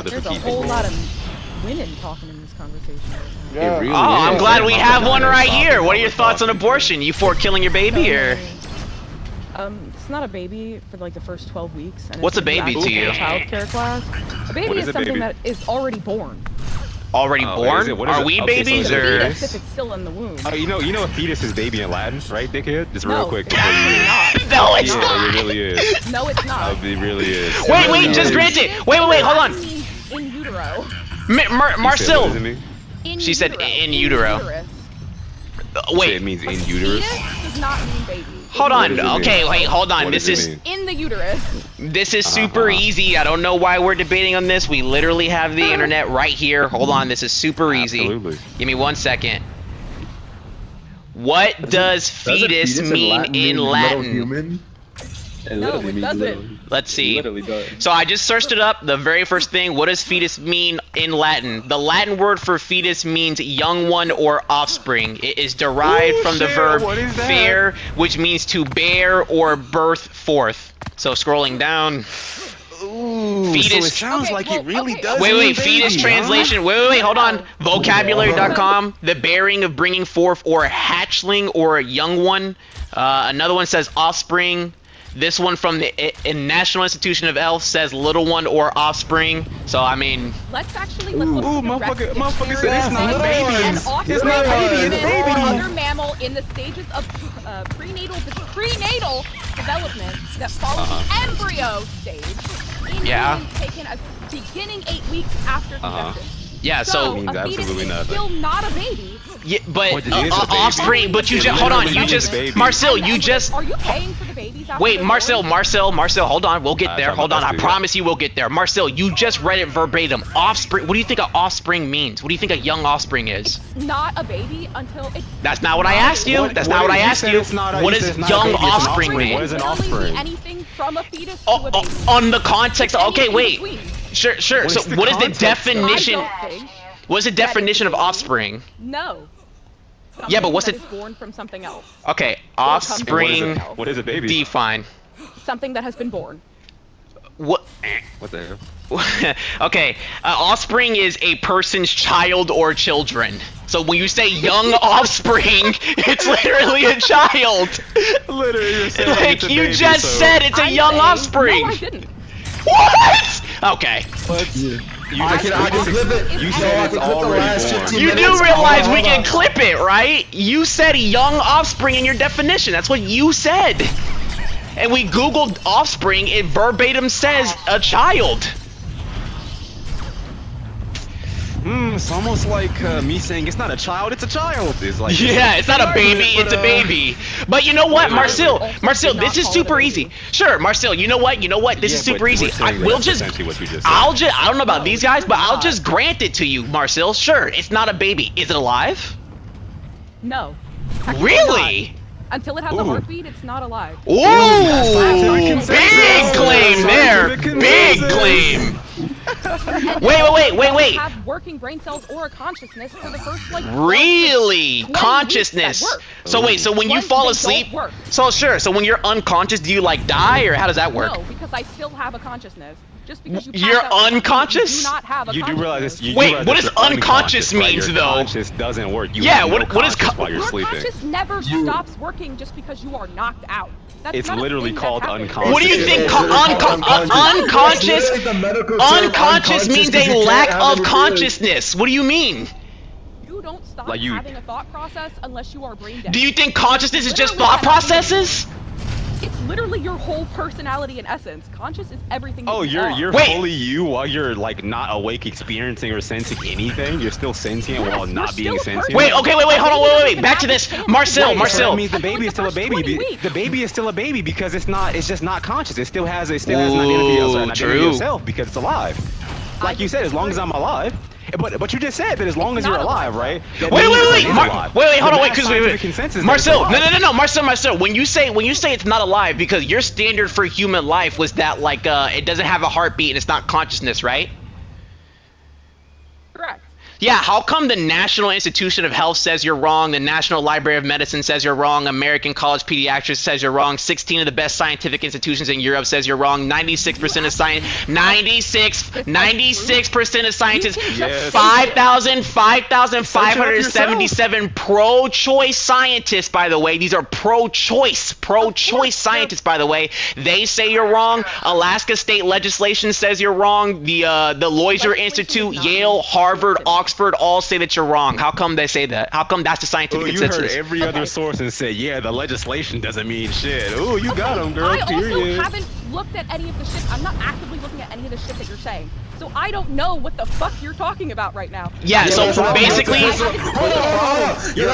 There's a whole lot of women talking in this conversation right now. Yeah. Really I'm is. glad we have one right Talking, here. What are your talking, thoughts on talking. abortion? You for killing your baby, or? It's not a baby for like the first 12 weeks. And What's it's a baby to you? Child care class. A baby What is is a something baby? that is already born. Already Oh, born? is it? What is Are it? we Okay, so babies, it's a or? Fetus if it's still in the womb. Oh, you know a fetus is baby in Latin, right, dickhead? Just real No. quick. It's not. No, it's Yeah, not. it really is. No, it's not. It really is. Wait, just grant it. Wait, hold on. In utero. Marcel. What does it mean? She said in utero. Uterus. Wait, it Wait, means in uterus. Fetus does not mean baby. hold What on. does it mean? Okay, wait, hold on. What This does it is mean? In the uterus. super easy. I don't know why we're debating on this. We literally have the internet right here. Hold on, this is super easy. Absolutely. Give me 1 second. What does fetus mean in Latin? Human? It No, literally it means doesn't. little. Let's It see. literally does. So I just searched it up. The very first thing, what does fetus mean in Latin? The Latin word for fetus means young one or offspring. It is derived from the verb what is that? fere, which means to bear or birth forth. So scrolling down. Ooh, Fetus- so it sounds Okay, like well, it really okay, does. Wait, mean fetus baby, translation. Wait, hold on. Vocabulary.com, the bearing of bringing forth or hatchling or a young one. Another one says offspring. This one from the National Institution of Health says little one or offspring. So, I mean, Let's look at the motherfucker said it's not a dictionary. baby. An It's offspring not a baby, is it's a a baby. other mammal in the stages of prenatal development that follows the embryo stage. In Yeah. humans taken as beginning 8 weeks after conception. yeah, so Means a fetus absolutely is nothing. still not a baby. yeah, but What, it is a baby. offspring, but you It just, hold on, literally you means just, baby. Marcel, And you then, just, Are you paying for the babies after wait, they're Marcel, born? hold on, we'll get there, hold on, I let's do promise you we'll get there. Marcel, you just read it verbatim. Offspring, what do you think an offspring means? What do you think a young offspring is? Not a baby until it's That's not what I asked you. What- That's what not what I is- you asked said you. it's not a- What you does said it's not a young baby, it's an offspring offspring. mean? What is an literally offspring? anything from a fetus to a baby. On the context, okay, Anything wait. between. Sure. What So is the what is the context of- definition? I don't think What's the definition of offspring? no. Yeah, but what's Something it? that is born from something else. Okay, Or comes from offspring. something else. What is a baby? Define. Something that has been born. What? What the hell? Okay, offspring is a person's child or children. So when you say young offspring, it's literally a child. Literally, you're saying Like it's a you baby, just so- said, it's a I'm young saying- offspring. No, I didn't. What? Okay. I can clip it. You So said I it's can clip the already last born. 15 You do minutes. realize we Hold can on. clip it, right? You said young offspring in your definition. That's what you said. And we Googled offspring. It verbatim says a child. It's almost like me saying it's not a child, it's a child. It's like Yeah, it's not a baby, it's a baby. But you know what, Marcel, this is super easy. Sure, Marcel, you know what, this is super easy. We'll just, what you just said. I don't know about these guys, but I'll just grant it to you, Marcel. Sure, it's not a baby. Is it alive? No. Actually Really? not. Until it has a heartbeat, it's not alive. Ooh, Scientific big consensus. claim there. Scientific Big consensus. claim. And Wait. it doesn't have working brain cells or a consciousness for the first like 12 to Really? 20 Consciousness. weeks that work. So wait, so when you Once fall they asleep, don't work. so sure, so when you're unconscious, do you like die or how does that work? No, because I still have a consciousness. Just because you You're pass out, unconscious? You do not have a You do realize this. consciousness. You Wait, realize what that does you're unconscious right? means, Your though? Conscious doesn't work. You Yeah, have no what is conscious co- while you're Your sleeping? conscious never stops working just because you are knocked out. That's It's not a literally thing that called happens. unconscious. What do you think Unconscious. unconscious means a lack of consciousness? What do you mean? You don't stop Like you- having a thought process unless you are brain dead. Do you think consciousness is just Literally thought has nothing to do- processes? It's literally your whole personality in essence. Conscious is everything that Oh, you are. you're Wait. fully you while you're like not awake, experiencing or sensing anything. You're still sentient Yes, while you're not being still a sentient. person. Wait, okay, hold on, wait. Back to this. Marcel, So Marcel. that means the Until baby the is still a first baby. 20 weeks. The baby is still a baby because it's not. It's just not conscious. It still has an identity of an identity true. of self because it's alive. Like you said, as long as I'm alive. But you just said that as long as not you're alive, alive. right? That Wait, means wait, it wait, is alive. wait, hold on, The wait, mass because scientific consensus is that Marcel, it's alive. no, Marcel, when you say it's not alive, because your standard for human life was that it doesn't have a heartbeat and it's not consciousness, right? Correct. Yeah, how come the National Institution of Health says you're wrong, the National Library of Medicine says you're wrong, American College of Pediatrics says you're wrong, 16 of the best scientific institutions in Europe says you're wrong, 96% of science, 96% of scientists, Yes. 5,577 pro-choice scientists, by the way. These are pro-choice scientists, by the way. They say you're wrong. Alaska state legislation says you're wrong. The Loiser Institute, Yale, Harvard, Oxford all say that you're wrong. How come they say that? How come that's the scientific You heard consensus? every other source and said, yeah, the legislation doesn't mean shit. Ooh, you got him, girl. I also Period. haven't looked at any of the shit. I'm not actively looking at any of the shit that you're saying. So I don't know what the fuck you're talking about right now. Yeah, so basically, You're not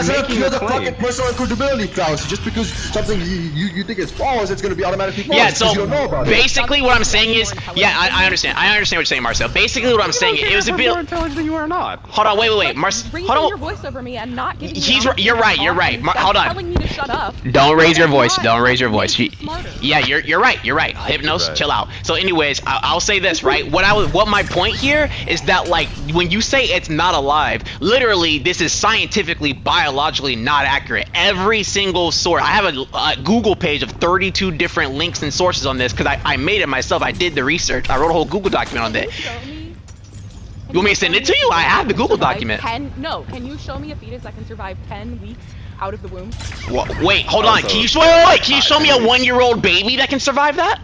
gonna making kill a the claim. fucking personal credibility fallacy just because something you think is false, it's gonna be automatically false. yeah, 'cause so you don't know about it. basically what I'm saying is, yeah, I understand. I understand what you're saying, Marcel. Basically what I'm saying, it was a bit. more intelligent than you are not. Hold on, wait, Raising hold your on. voice over me and not giving me You're an right, you're opportunity to right. talk and Hold on. telling me to shut up. Don't raise your voice. Not Don't raise your voice. making me smarter. Yeah, you're right. You're right. Hypnos, Right. chill out. So, anyways, I'll say this, right? What my point here is that, like, when you say it's not alive, literally, this is scientifically, biologically not accurate. Every single source. I have a Google page of 32 different links and sources on this because I made it myself. I did the research. I wrote a whole Google document on that. Can you show me? You want me to send it to you? I have the Google document. Can you show me a fetus that can survive 10 weeks out of the womb? Wait, hold on. Also, Can you wait? Can you show me a 1-year-old baby that can survive that?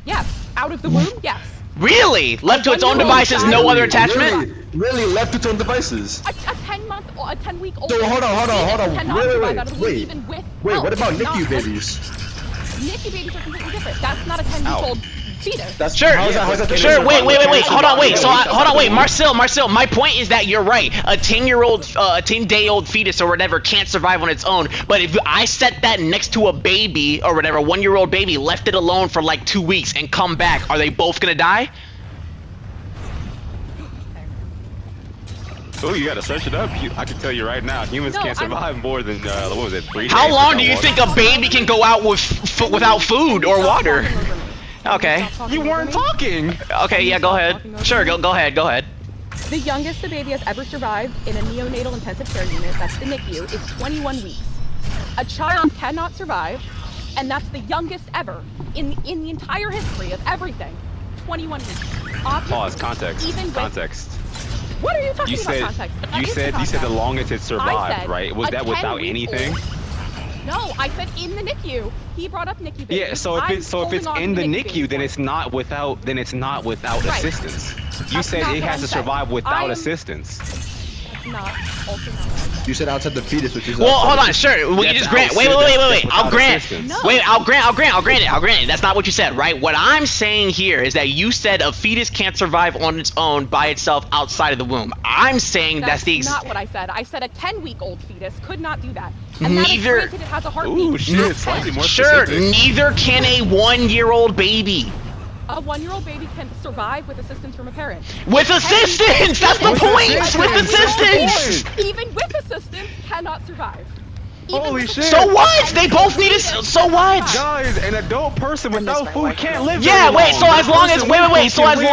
Yes. Out of the womb? Yes. Really? Left to its own 1-year-old devices, no child? other attachment? Really left to its own devices. A 10-week old. So hold on. Cannot survive out of the womb even with Wait, help. what about Not NICU with- babies? NICU babies are completely different. That's not a 10-week-old fetus. That's Sure, how's that sure. different? Wait. Hold on, wait. So, hold on, wait. Marcel. My point is that you're right. A 10-day-old fetus or whatever can't survive on its own. But if I set that next to a baby or whatever, 1-year-old baby, left it alone for like 2 weeks and come back, are they both gonna die? Oh, you gotta search it up. I can tell you right now, humans No, can't I'm- survive more than what was it? 3 How days long without do you water. think a baby can go out without food or water? Okay. You weren't talking. Okay, yeah, go ahead. Sure, go ahead. The youngest the baby has ever survived in a neonatal intensive care unit, that's the NICU, is 21 weeks. A child cannot survive, and that's the youngest ever in the entire history of everything. 21 weeks. Obviously, Pause. Context. Even with, Context. What are you talking You about said context? That you is said context. the longest it I survived, said right? Was a that without 10-week anything? old. No, I said in the NICU. He brought up NICU baby. Yeah. So if it's holding on to in the NICU NICU, then baby. it's not without Right. assistance. You That's said not it what has I'm to survive saying. without I am- assistance. That's not also not what I said. You said outside the fetus, which is Well, outside hold the on, sure. We can That's just grant. how Wait. it said I'll without grant. assistance. No. Wait, I'll grant it. That's not what you said, right? What I'm saying here is that you said a fetus can't survive on its own by itself outside of the womb. I'm saying that's the not what I said. I said a 10-week-old fetus could not do that. And that is Neither- granted it has a heartbeat. Ooh, shit. Not Slightly 10. more Sure, specific. neither can a 1-year-old baby. A 1-year-old baby can survive with assistance from a parent. With assistance! That's the With point! assistance. With That's the assistance! point. Even with assistance, cannot survive. Even Holy with shit. So what? They both need so what? Guys, an adult person without food can't live. Yeah, very wait, long. so as This long as person wait, with food so can as live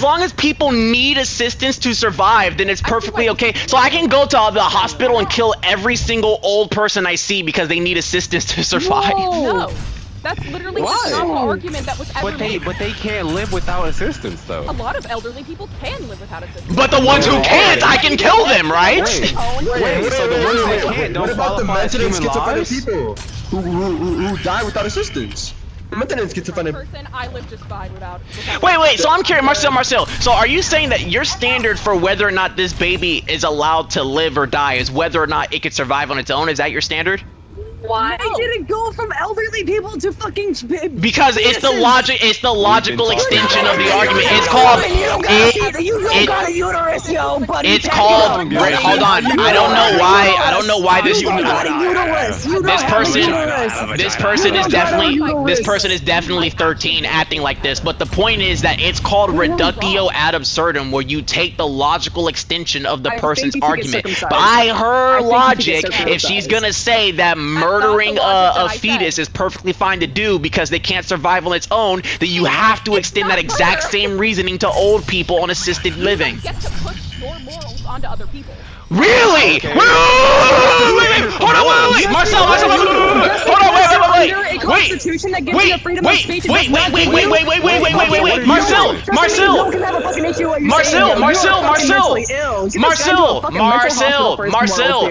long as forever. people need assistance to survive, then it's I see perfectly what- okay. So I can go to the hospital and kill every single old person I see because they need assistance to survive. No. That's literally just not the argument that was ever made. But they can't live without assistance A though. lot of elderly people can live without assistance. But the ones who can't, I can kill them, right? Wait, so the ones that can't don't What about the qualify as mentally human schizophrenic lives? people who die without assistance? The mentally schizophrenic. Person, I live just fine without Wait, so I'm curious, Marcel, so are you saying that your standard for whether or not this baby is allowed to live or die is whether or not it could survive on its own? Is that your standard? Why did it go from elderly people to fucking Because it's the logical talking extension about of the it. argument. It's You called don't got a uterus, yo, buddy. it's called Hold on, hold on. I don't know why this You don't got a uterus. You this don't have a person uterus. this person is definitely 13 acting like this, but the point is that it's called reductio ad absurdum, where you take the logical extension of the I person's think you should get argument. circumcised. By her I think you should logic, get if she's circumcised. gonna say that murdering the logic that a I fetus said. is perfectly fine to do because they can't survive on its own, then you have to extend that exact same reasoning to old people on assisted living. You don't get to push your morals on onto other people. Really? Okay. Wait, hold on, wait, Marcel, hold on, wait. Under a constitution that gives you the freedom of speech. Wait, Marcel,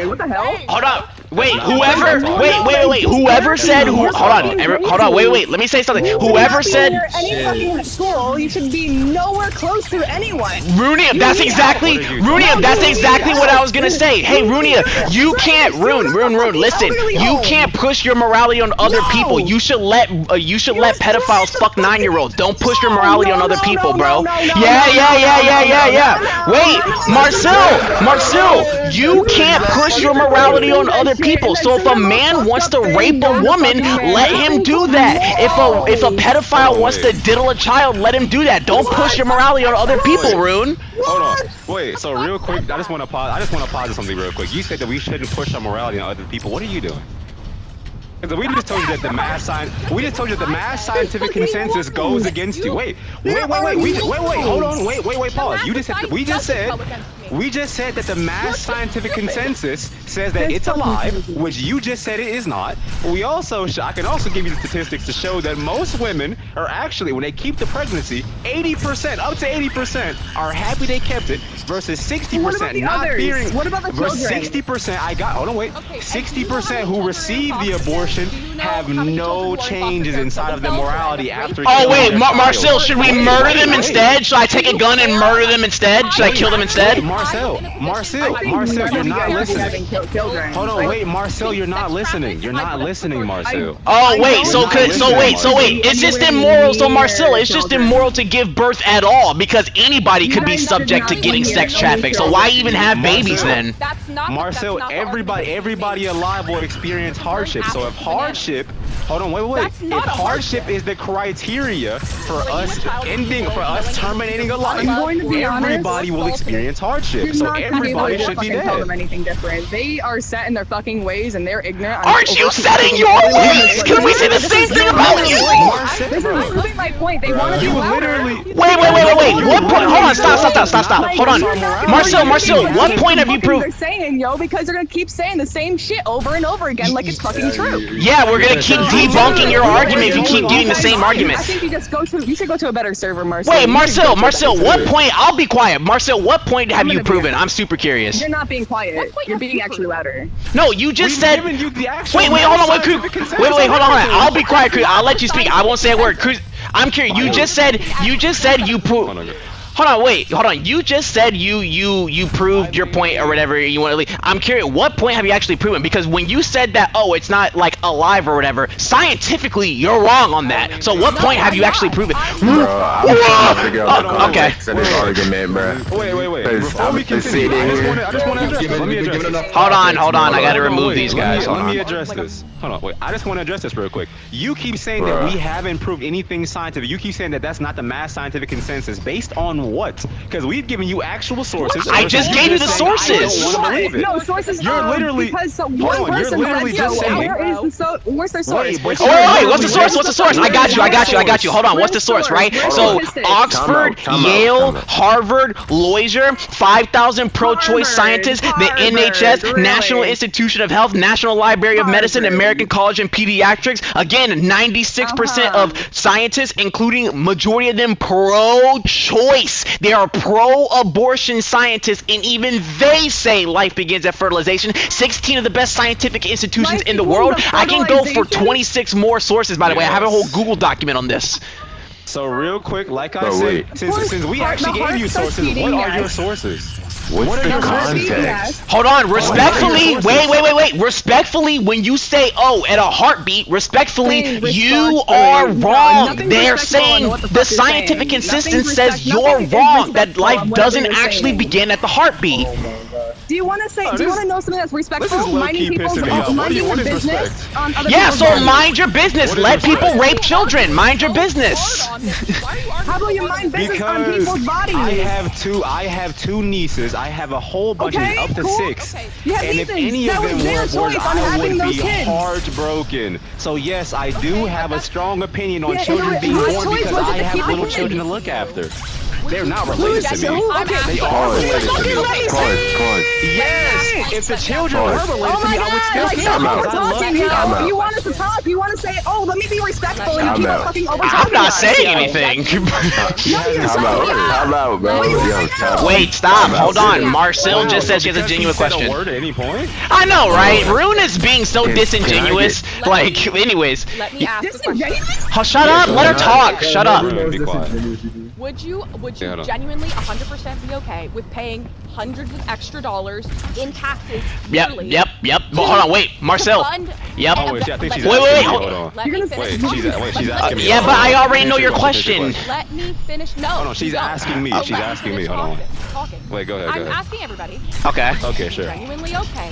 What the hell? hold on. Wait, whoever said, hold on, wait, let me say something. Whoever said, any fucking school, you should be nowhere close to anyone. Runia, that's exactly what I was gonna say. Hey, Runia, you can't, Rune, listen, you can't push your morality on other people. You should let pedophiles fuck 9-year-olds. Don't push your morality on other people, bro. Yeah. Wait, Marcel, you can't push your morality on other people. So if a man wants to rape a woman, let him do that. If a pedophile wants to diddle a child, let him do that. Don't push your morality on other people, Rune. Hold on. Wait, so real quick, I just want to pause something real quick. You said that we shouldn't push our morality on other people. What are you doing? Because we just told you that the mass scientific consensus goes against you. Wait, hold on, pause. We just said that the mass scientific consensus says that it's a lie, which you just said it is not. We also, I can also give you the statistics to show that most women are actually, when they keep the pregnancy, 80%, up to 80%, are happy they kept it, versus 60% not fearing. What about the children? 60%, 60% who receive the abortion have no changes inside of their morality after. Oh wait, Marcel, should we murder them instead? Should I take a gun and murder them instead? Should I kill them instead? Marcel, you're not listening. Hold on, wait, Marcel, you're not listening. You're not listening, Marcel. Oh wait, so wait, it's just immoral. So Marcel, it's just immoral to give birth at all because anybody could be subject to getting sex trafficked. So why even have babies then? Marcel, everybody alive will experience hardship. So if hardship, hold on, wait. If hardship is the criteria for us terminating a life, everybody will experience hardship. So everybody should be tell them dead. anything different. They are set in their fucking ways and they're ignorant. Aren't you setting your ways? Can we say the same thing about you? This is proving my point. They want to be louder. Wait. What point? Hold on, stop. Hold on. Marcel, what point have you proved? They're saying, because they're gonna keep saying the same shit over and over again like it's fucking true. Yeah, we're gonna keep debunking your argument if you keep giving the same arguments. I think you should go to a better server, Marcel. Wait, Marcel, what point? I'll be quiet. Marcel, what point have you proven? I'm super curious. You're not being quiet. You're being actually louder. No, you just said. Wait, hold on. I'll be quiet, Cruz. I'll let you speak. I won't say a word, Cruz. I'm curious. You just said you proved. Hold on. You just said you proved your point or whatever you want to leave. I'm curious, what point have you actually proven? Because when you said that, it's not like alive or whatever, scientifically you're wrong on that. So what point have you actually proven? Bro, I'm trying to figure out the context of this argument, bro. Wait. Before we continue, I just want to address this. Let me address this. Hold on. I gotta remove these guys. Let me address this. Hold on, wait. I just want to address this real quick. You keep saying that we haven't proved anything scientific. You keep saying that that's not the mass scientific consensus. Based on what? Because we've given you actual sources. I just gave you the sources. I don't want to believe it. No, sources. You're literally. Because one Hold on, you're person literally said, just saying. where's their source? Wait, What's the source? I got you. Hold on. What's the source, right? So Oxford, Yale, Harvard, Loisier, 5,000 pro-choice scientists, the NHS, National Institution of Health, National Library of Medicine, American College of Pediatrics. Again, 96% of scientists, including majority of them pro-choice. They are pro-abortion scientists, and even they say life begins at fertilization. 16 of the best scientific institutions in the world. I can go for 26 more sources, by the way. I have a whole Google document on this. So real quick, like I said, since we actually gave you sources, what are your sources? What's the context? Hold on, respectfully, wait. Respectfully, when you say, at a heartbeat, respectfully, you are wrong. They're saying the scientific consensus says you're wrong, that life doesn't actually begin at the heartbeat. Do you want to say? Do you want to know something that's respectful? Minding people's business. Yeah, so mind your business. Let people rape children. Mind your business. How about you mind business on people's bodies? I have two nieces. I have a whole bunch of up to 6. And if any of them were aborted, I would be heartbroken. So yes, I do have a strong opinion on children being born because I have little children to look after. they're not would related to me. I'm They asking- are related to Okay, me. let me say. Yes, if the children were related Oh to my me, I would god, still like, care you're I'm out. because I love over-talking, yo. I'm out. You want us to talk, you want to say, oh, let me be respectful, and I'm you keep out. fucking over-talking I'm not us. saying anything. I'm out, bro. Yo, stop. Wait, stop. Hold on. Yeah. Marcel Wow, just so said she has a because genuine he said question. a word at any point? I know, right? Rune is being so Can I disingenuous. get- Like, anyways. Let me ask a question. Disingenuous? Oh, shut up. Let her talk. Shut up. Rune, be quiet. Would you Yeah, hold on. genuinely 100% be okay with paying hundreds of extra dollars in taxes Yep, yearly? yep. But hold on, wait. Marcel. Fund- Yep. Oh, wait, I think she's Wait, asking wait, me. wait. Hold on. Let me You're finish Wait, talking. she's asking me. Yeah, but I already know your Finish question. Let me finish. No. Hold on, she's no. asking me. She's Let asking me. finish Hold on. talking. Wait, go ahead, I'm go ahead. asking everybody. Okay. Okay, sure. Genuinely okay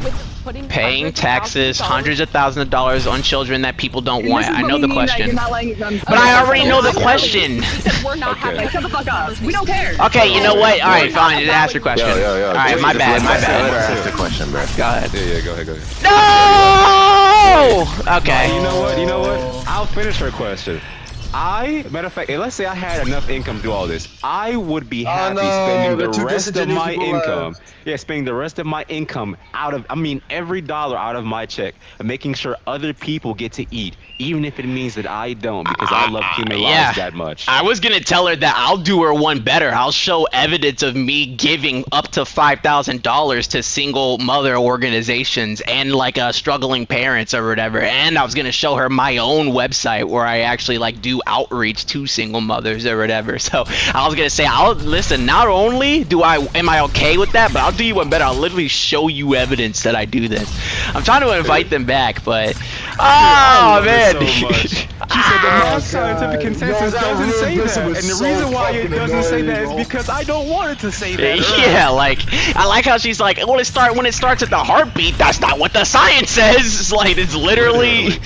with putting Paying hundreds of taxes, thousands of hundreds of thousands of dollars on children that people don't want. This is I what know we the mean that question. You're not letting them. But I already know the dollars question. because we're not Okay. having. Shut the fuck up. We don't care. Okay, you know what? All right, fine. Just ask your question. Yo. All right, my bad. Let her ask the question, bro. Go ahead. Yeah, go ahead. No! Okay. You know what? I'll finish her question. Matter of fact, let's say I had enough income to do all this, I would be happy no, spending the the two rest of disingenuous my people income. left. Yeah, spending the rest of my income every dollar out of my check, and making sure other people get to eat, even if it means that I don't, because I love human lives that much. I was gonna tell her that I'll do her one better. I'll show evidence of me giving up to $5,000 to single mother organizations and like struggling parents or whatever. And I was gonna show her my own website where I actually like do outreach to single mothers or whatever. So I was gonna say, I'll listen. Not only am I okay with that, but I'll do you one better. I'll literally show you evidence that I do this. I'm trying to invite them back, but oh man. So much. She said the mass scientific consensus doesn't say that, and the reason why it doesn't say that is because I don't want it to say that. Yeah, like I like how she's like, when it starts at the heartbeat, that's not what the science says. It's like it's literally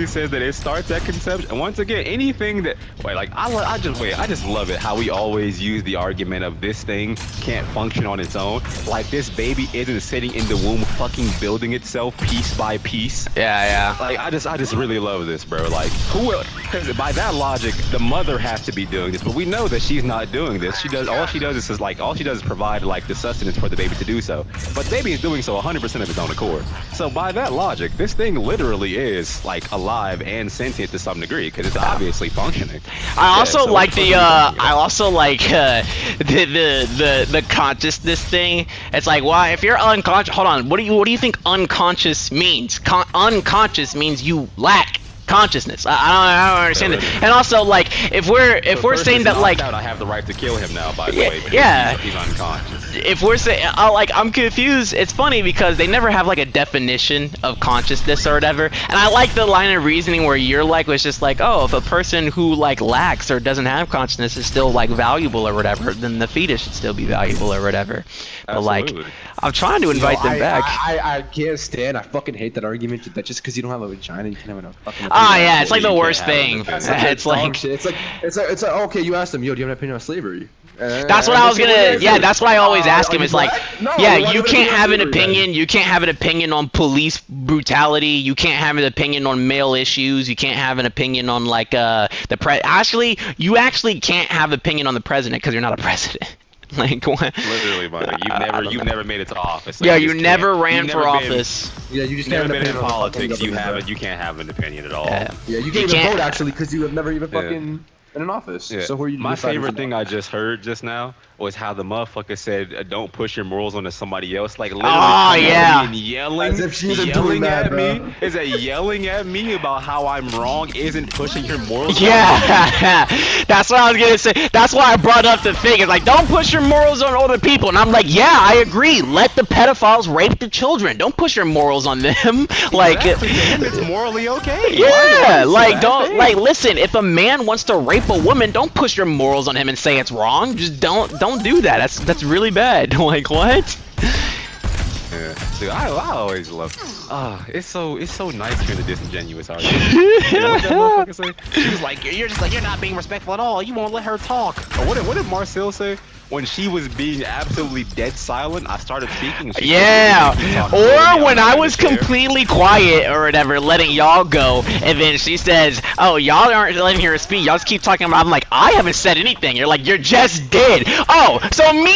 says that it starts at conception. And once again, anything that I just love it how we always use the argument of this thing can't function on its own. Like this baby isn't sitting in the womb fucking building itself piece by piece. yeah. Like I just really love this, bro. Like because by that logic, the mother has to be doing this, but we know that she's not doing this. All she does is provide like the sustenance for the baby to do so. But the baby is doing so 100% of its own accord. So by that logic, this thing literally is like alive and sentient to some degree because it's obviously functioning. I also so like it's the fucking the consciousness thing. It's like, why if you're unconscious? Hold on. What do you think unconscious means? Unconscious means you lack consciousness. I don't understand that. And also, like, if we're saying that, like, I have the right to kill him now, by the Yeah, way. Because yeah. he's unconscious. if we're saying, I'm confused. It's funny because they never have like a definition of consciousness or whatever. And I like the line of reasoning where you're like, was just like, oh, if a person who like lacks or doesn't have consciousness is still like valuable or whatever, then the fetus should still be valuable or whatever. But like, Absolutely. I'm trying to invite them back. I can't stand. I fucking hate that argument that just because you don't have a vagina, you can have a fucking. Oh yeah, it's like the You worst can't have thing. an opinion. It's like. Shit. It's like okay, you asked them, yo, do you have an opinion on slavery? That's what I was gonna. Yeah, that's what I always ask him. Is like, no, yeah, why you do can't we have an do that? opinion. You can't have an opinion on police brutality. You can't have an opinion on male issues. You can't have an opinion on like the Actually, you actually can't have an opinion on the president because you're not a president. Like what? Literally, buddy. You've never made it to office. So Yeah, you you just never can't. ran You've for never been- office. Yeah, you just You've can't never have been an in opinion on politics. fucking government. You can't have an opinion at all. Yeah. Yeah, you You can't even can't- vote actually because you have never even fucking been in office. Yeah. So who are you? My deciding favorite to- thing I just heard just now was how the motherfucker said, "Don't push your morals onto somebody else." Like literally, Oh, coming yeah. at me and yelling, As if she isn't yelling doing that, at bro. me. Is that yelling at me about how I'm wrong? Isn't pushing your morals? Yeah, that's what I was gonna say. That's why I brought up the thing. It's like, don't push your morals on other people. And I'm like, yeah, I agree. Let the pedophiles rape the children. Don't push your morals on them. Like, Exactly. To him, it's morally okay. yeah, Why like is that don't thing? like listen. If a man wants to rape a woman, don't push your morals on him and say it's wrong. Just don't do that. That's really bad. Like what? Yeah. Dude, I always love. It's so nice hearing the disingenuous argument. You know what that motherfucker say? She was like, you're not being respectful at all. You won't let her talk. Or what did Marcel say? when she was being absolutely dead silent, I started speaking. She Yeah, talking over me, or I'm when not I gonna was share. completely quiet or whatever, letting y'all go, and then she says, "Oh, y'all aren't letting her speak. Y'all just keep talking about." I'm like, "I haven't said anything." You're like, "You're just dead." Oh, so me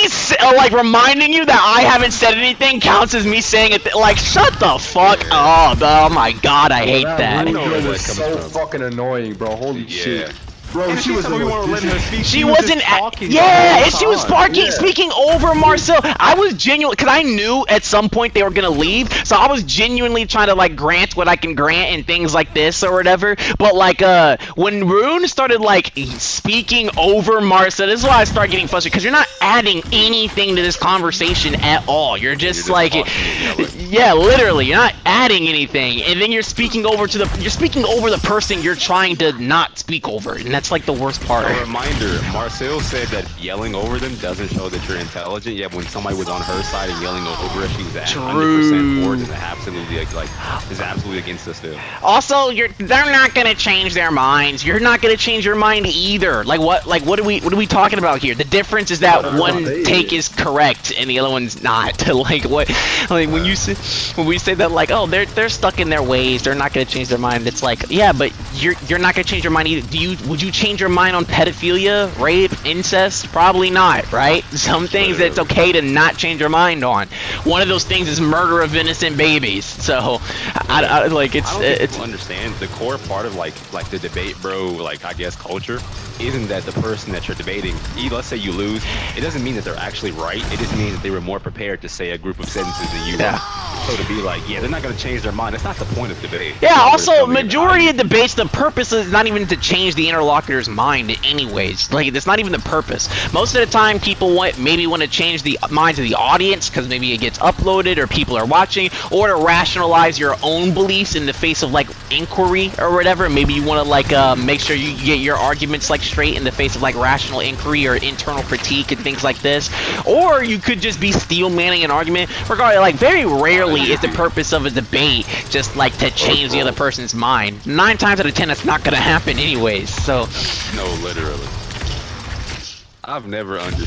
like reminding you that I haven't said anything counts as me saying it. Like, shut the fuck up! Oh my god, I hate that. That know where girl that was comes so from. fucking annoying, bro. Holy Yeah. shit. Bro, And she was we weren't letting her speak. She was just wasn't. talking. Yeah, the and she was whole time. speaking over Marcel. I was genuine because I knew at some point they were gonna leave, so I was genuinely trying to like grant what I can grant and things like this or whatever. But like, when Rune started like speaking over Marcel, this is why I started getting frustrated because you're not adding anything to this conversation at all. You're just like, talking and yelling. yeah, literally, you're not adding anything, and then you're speaking over the person you're trying to not speak over, and that's like the worst part. A reminder, Marcel said that yelling over them doesn't show that you're intelligent. Yet when somebody was on her side and yelling over her, she was at 100% for it and absolutely like is absolutely against us still. Also, they're not gonna change their minds. You're not gonna change your mind either. Like what are we talking about here? The difference is that one take is correct and the other one's not. Like what? Like when we say that like, oh, they're stuck in their ways. They're not gonna change their mind. It's like, yeah, but you're not gonna change your mind either. Would you change your mind on pedophilia, rape, incest? Probably not, right? Some things it's okay to not change your mind on. One of those things is murder of innocent babies. So, I like I don't think it's people understand the core part of like the debate, bro. Like I guess culture isn't that the person that you're debating. Let's say you lose, it doesn't mean that they're actually right. It just means that they were more prepared to say a group of sentences than you were. So to be like, yeah, they're not gonna change their mind. That's not the point of debate. Yeah, It's not also, where it's coming majority in. of debates, the purpose is not even to change the interlocutor's mind anyways. Like, that's not even the purpose. Most of the time, people maybe want to change the minds of the audience because maybe it gets uploaded or people are watching, or to rationalize your own beliefs in the face of, like, inquiry or whatever. Maybe you want to, like, make sure you get your arguments, like, straight in the face of, like, rational inquiry or internal critique and things like this. Or you could just be steel manning an argument. Regardless, like, very rarely is the purpose of a debate just, like, to change the other person's mind. 9 times out of 10, that's not gonna happen anyways, so... No, literally. I've never understood.